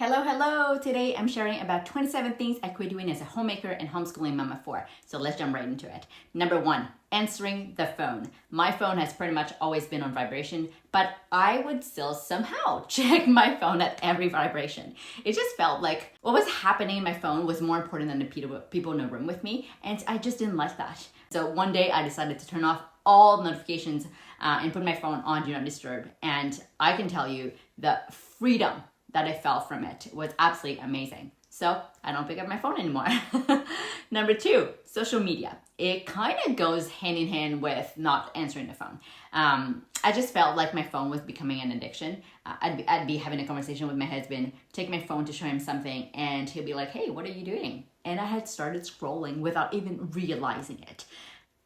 Hello. Today I'm sharing about 27 things I quit doing as a homemaker and homeschooling mama for. So let's jump right into it. Number 1, answering the phone. My phone has pretty much always been on vibration, but I would still somehow check my phone at every vibration. It just felt like what was happening in my phone was more important than the people in the room with me, and I just didn't like that. So one day I decided to turn off all notifications and put my phone on Do Not Disturb, and I can tell you the freedom that I felt from it was absolutely amazing. So I don't pick up my phone anymore. Number 2, social media. It kind of goes hand in hand with not answering the phone. I just felt like my phone was becoming an addiction. I'd be having a conversation with my husband, take my phone to show him something, and he'll be like, "Hey, what are you doing?" And I had started scrolling without even realizing it.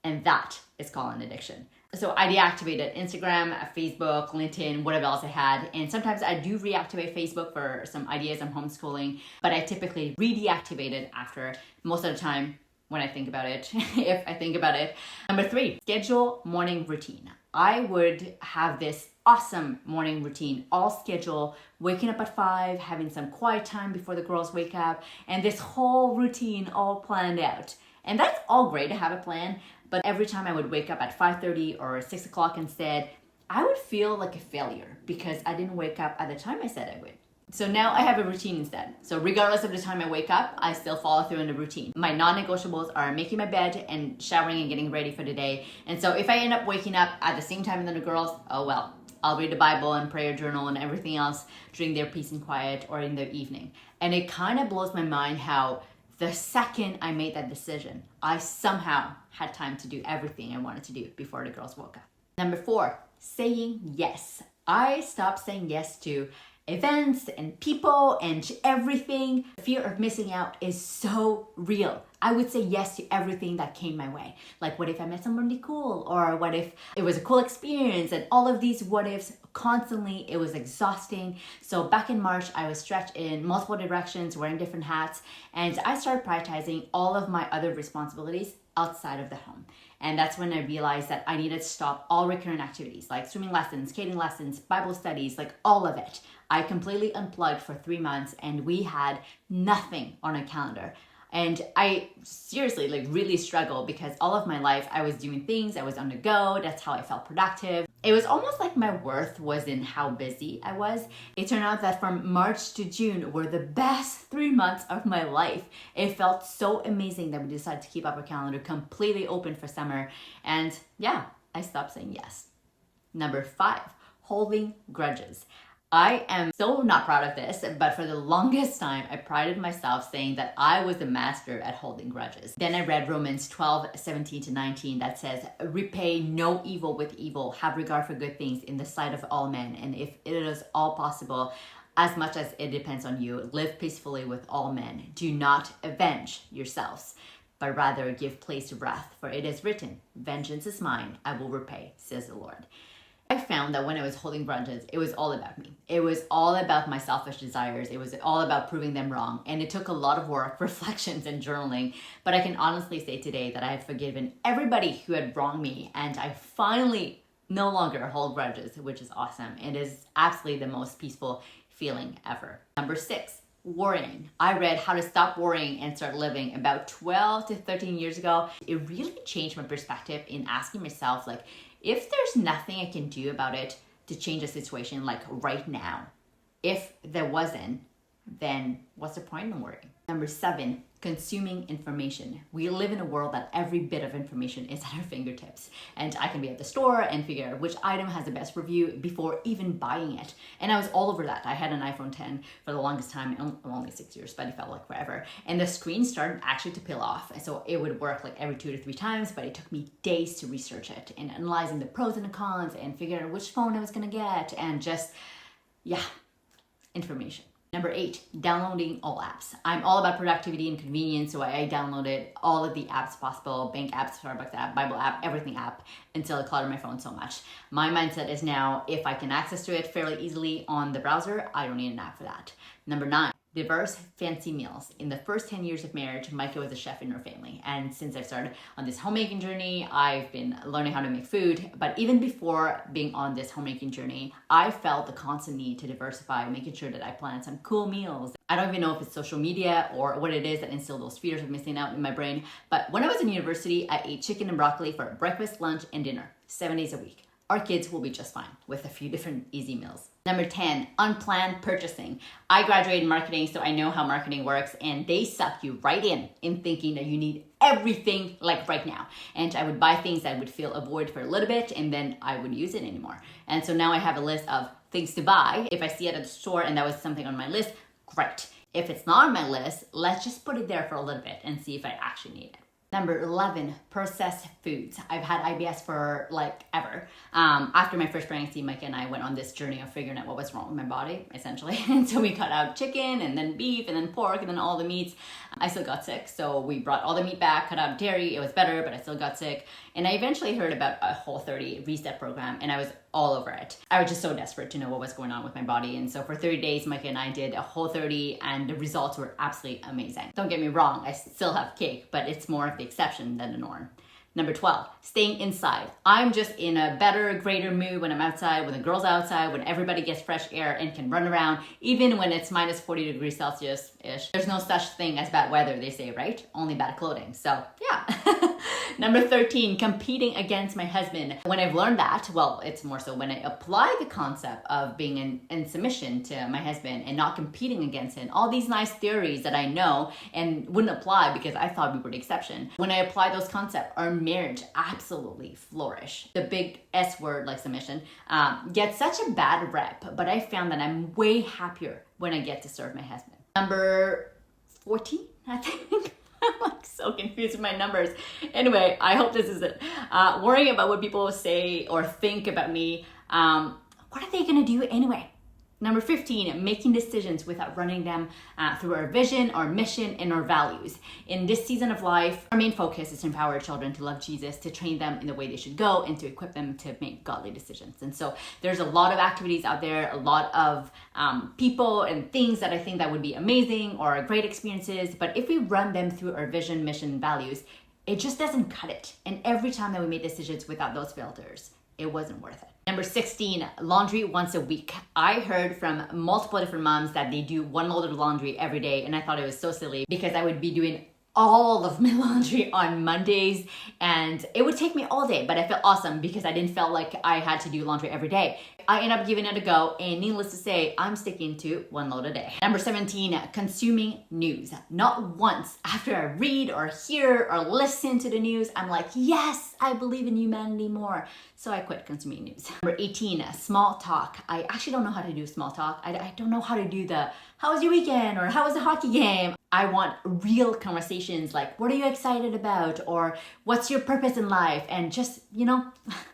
And that is called an addiction. So I deactivated Instagram, Facebook, LinkedIn, whatever else I had. And sometimes I do reactivate Facebook for some ideas I'm homeschooling, but I typically re-deactivate it after, most of the time when I think about it, if I think about it. Number 3, schedule morning routine. I would have this awesome morning routine, all scheduled, waking up at 5, having some quiet time before the girls wake up, and this whole routine all planned out. And that's all great to have a plan, but every time I would wake up at 5:30 or 6 o'clock instead, I would feel like a failure because I didn't wake up at the time I said I would. So now I have a routine instead. So regardless of the time I wake up, I still follow through in the routine. My non-negotiables are making my bed and showering and getting ready for the day. And so if I end up waking up at the same time as the girls, oh well, I'll read the Bible and prayer journal and everything else during their peace and quiet or in the evening. And it kind of blows my mind how the second I made that decision, I somehow had time to do everything I wanted to do before the girls woke up. Number 4, saying yes. I stopped saying yes to events and people and everything. The fear of missing out is so real. I would say yes to everything that came my way. Like, what if I met somebody cool? Or what if it was a cool experience? And all of these what ifs constantly, it was exhausting. So back in March, I was stretched in multiple directions, wearing different hats, and I started prioritizing all of my other responsibilities outside of the home. And that's when I realized that I needed to stop all recurrent activities like swimming lessons, skating lessons, Bible studies, like all of it. I completely unplugged for 3 months and we had nothing on a calendar. And I seriously really struggled because all of my life I was doing things, I was on the go, that's how I felt productive. It was almost like my worth was in how busy I was. It turned out that from March to June were the best 3 months of my life. It felt so amazing that we decided to keep up our calendar completely open for summer. And yeah, I stopped saying yes. Number 5, holding grudges. I am so not proud of this, but for the longest time, I prided myself saying that I was the master at holding grudges. Then I read Romans 12:17-19 that says, "Repay no evil with evil, have regard for good things in the sight of all men, and if it is all possible, as much as it depends on you, live peacefully with all men. Do not avenge yourselves, but rather give place to wrath, for it is written, 'Vengeance is mine, I will repay,' says the Lord." I found that when I was holding grudges, it was all about me. It was all about my selfish desires. It was all about proving them wrong. And it took a lot of work, reflections, and journaling. But I can honestly say today that I have forgiven everybody who had wronged me. And I finally no longer hold grudges, which is awesome. It is absolutely the most peaceful feeling ever. Number 6, worrying. I read How to Stop Worrying and Start Living about 12 to 13 years ago. It really changed my perspective in asking myself, like, if there's nothing I can do about it to change the situation, like right now, if there wasn't, then what's the point in worrying? Number 7, consuming information. We live in a world that every bit of information is at our fingertips. And I can be at the store and figure out which item has the best review before even buying it. And I was all over that. I had an iPhone 10 for the longest time. I'm only 6 years, but it felt like forever. And the screen started actually to peel off. And so it would work like every 2 to 3 times, but it took me days to research it and analyzing the pros and the cons and figuring out which phone I was gonna get and just, information. Number 8, downloading all apps. I'm all about productivity and convenience, so I downloaded all of the apps possible, bank apps, Starbucks app, Bible app, everything app, until it cluttered my phone so much. My mindset is now, if I can access to it fairly easily on the browser, I don't need an app for that. Number 9, diverse, fancy meals. In the first 10 years of marriage, Micah was a chef in our family. And since I've started on this homemaking journey, I've been learning how to make food. But even before being on this homemaking journey, I felt the constant need to diversify, making sure that I planned some cool meals. I don't even know if it's social media or what it is that instilled those fears of missing out in my brain. But when I was in university, I ate chicken and broccoli for breakfast, lunch, and dinner, 7 days a week. Our kids will be just fine with a few different easy meals. Number 10, unplanned purchasing. I graduated marketing, so I know how marketing works, and they suck you right in thinking that you need everything like right now. And I would buy things that I would fill a void for a little bit, and then I wouldn't use it anymore. And so now I have a list of things to buy. If I see it at the store and that was something on my list, great. If it's not on my list, let's just put it there for a little bit and see if I actually need it. Number 11, processed foods. I've had IBS for like ever. After my first pregnancy, Micah and I went on this journey of figuring out what was wrong with my body, essentially. And so we cut out chicken and then beef and then pork and then all the meats. I still got sick. So we brought all the meat back, cut out dairy. It was better, but I still got sick. And I eventually heard about a Whole30 reset program and I was all over it. I was just so desperate to know what was going on with my body. And so for 30 days, Micah and I did a Whole30 and the results were absolutely amazing. Don't get me wrong, I still have cake, but it's more of the exception than the norm. Number 12, staying inside. I'm just in a better, greater mood when I'm outside, when the girls are outside, when everybody gets fresh air and can run around, even when it's minus 40 degrees Celsius-ish. There's no such thing as bad weather, they say, right? Only bad clothing. So yeah. Number 13, competing against my husband. When I've learned that, well, it's more so when I apply the concept of being in submission to my husband and not competing against him, all these nice theories that I know and wouldn't apply because I thought we were the exception. When I apply those concepts, our marriage absolutely flourish. The big S word, like submission, gets such a bad rep, but I found that I'm way happier when I get to serve my husband. Number 14, I think. I'm like so confused with my numbers. Anyway, I hope this is it. Worrying about what people say or think about me. What are they gonna do anyway? Number 15, making decisions without running them through our vision, our mission, and our values. In this season of life, our main focus is to empower children to love Jesus, to train them in the way they should go, and to equip them to make godly decisions. And so there's a lot of activities out there, a lot of people and things that I think that would be amazing or great experiences. But if we run them through our vision, mission, values, it just doesn't cut it. And every time that we made decisions without those filters, it wasn't worth it. Number 16, laundry once a week. I heard from multiple different moms that they do one load of laundry every day, and I thought it was so silly because I would be doing all of my laundry on Mondays and it would take me all day, but I felt awesome because I didn't feel like I had to do laundry every day. I ended up giving it a go, and needless to say, I'm sticking to one load a day. Number 17, consuming news. Not once after I read or hear or listen to the news, I'm like, yes, I believe in humanity more. So I quit consuming news. Number 18, small talk. I actually don't know how to do small talk. I don't know how to do the, how was your weekend? Or how was the hockey game? I want real conversations like, what are you excited about? Or what's your purpose in life? And just,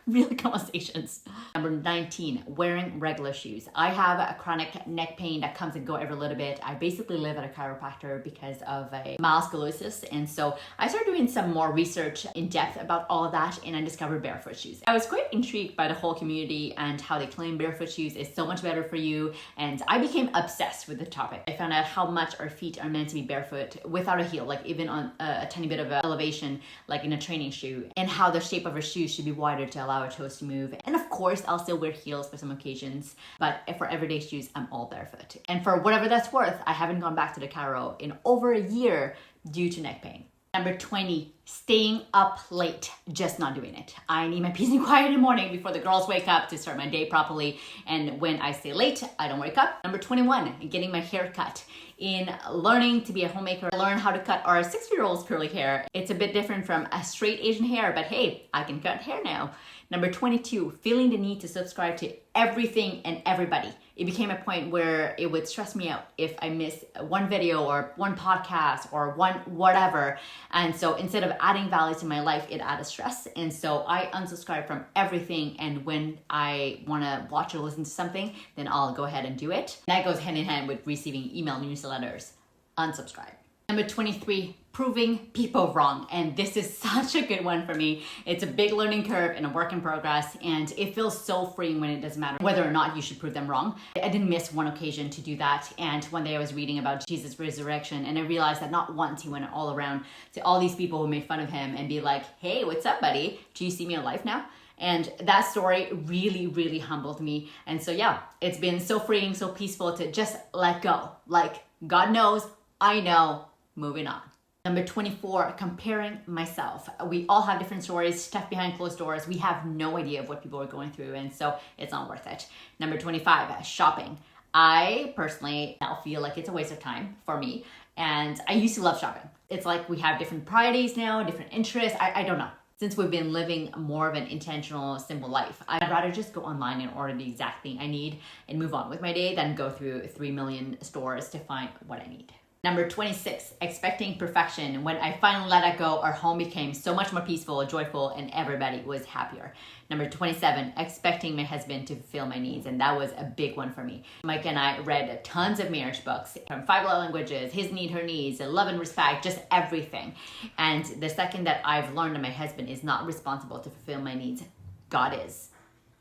real conversations. Number 19, wearing regular shoes. I have a chronic neck pain that comes and go every little bit. I basically live at a chiropractor because of a mild scoliosis. And so I started doing some more research in depth about all of that, and I discovered barefoot shoes. I was quite intrigued by the whole community and how they claim barefoot shoes is so much better for you. And I became obsessed with the topic. I found out how much our feet are meant to be barefoot without a heel, like even on a tiny bit of elevation, like in a training shoe, and how the shape of our shoes should be wider to allow our toes to move. And of course, I'll still wear heels for some occasions, but for everyday shoes, I'm all barefoot. And for whatever that's worth, I haven't gone back to the chiro in over a year due to neck pain. Number 20, staying up late, just not doing it. I need my peace and quiet in the morning before the girls wake up to start my day properly. And when I stay late, I don't wake up. Number 21, getting my hair cut. In learning to be a homemaker, I learned how to cut our 6-year-old's curly hair. It's a bit different from a straight Asian hair, but hey, I can cut hair now. Number 22, feeling the need to subscribe to everything and everybody. It became a point where it would stress me out if I missed one video or one podcast or one whatever. And so instead of adding value to my life, it added stress. And so I unsubscribe from everything. And when I want to watch or listen to something, then I'll go ahead and do it. That goes hand in hand with receiving email newsletters. Unsubscribe. Number 23, proving people wrong. And this is such a good one for me. It's a big learning curve and a work in progress, and it feels so freeing when it doesn't matter whether or not you should prove them wrong. I didn't miss one occasion to do that. And one day I was reading about Jesus' resurrection, and I realized that not once he went all around to all these people who made fun of him and be like, hey, what's up, buddy? Do you see me alive now? And that story really, really humbled me. And so yeah, it's been so freeing, so peaceful to just let go. Like, God knows, I know, moving on. Number 24, comparing myself. We all have different stories, stuff behind closed doors. We have no idea of what people are going through, and so it's not worth it. Number 25, shopping. I personally now feel like it's a waste of time for me, and I used to love shopping. It's like we have different priorities now, different interests. I don't know. Since we've been living more of an intentional, simple life, I'd rather just go online and order the exact thing I need and move on with my day than go through 3 million stores to find what I need. Number 26, expecting perfection. When I finally let it go, our home became so much more peaceful, joyful, and everybody was happier. Number 27, expecting my husband to fulfill my needs. And that was a big one for me. Mike and I read tons of marriage books from 5 love languages, his need, her needs, love and respect, just everything. And the second that I've learned that my husband is not responsible to fulfill my needs, God is,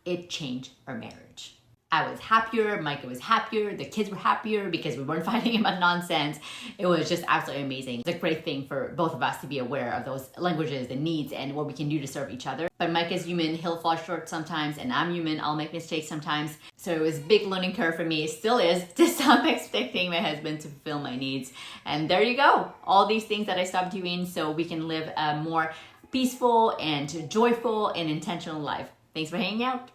it changed our marriage. I was happier, Micah was happier, the kids were happier because we weren't fighting about nonsense. It was just absolutely amazing. It's a great thing for both of us to be aware of those languages, the needs, and what we can do to serve each other. But Micah's human, he'll fall short sometimes, and I'm human, I'll make mistakes sometimes. So it was a big learning curve for me, it still is, to stop expecting my husband to fulfill my needs. And there you go, all these things that I stopped doing so we can live a more peaceful and joyful and intentional life. Thanks for hanging out.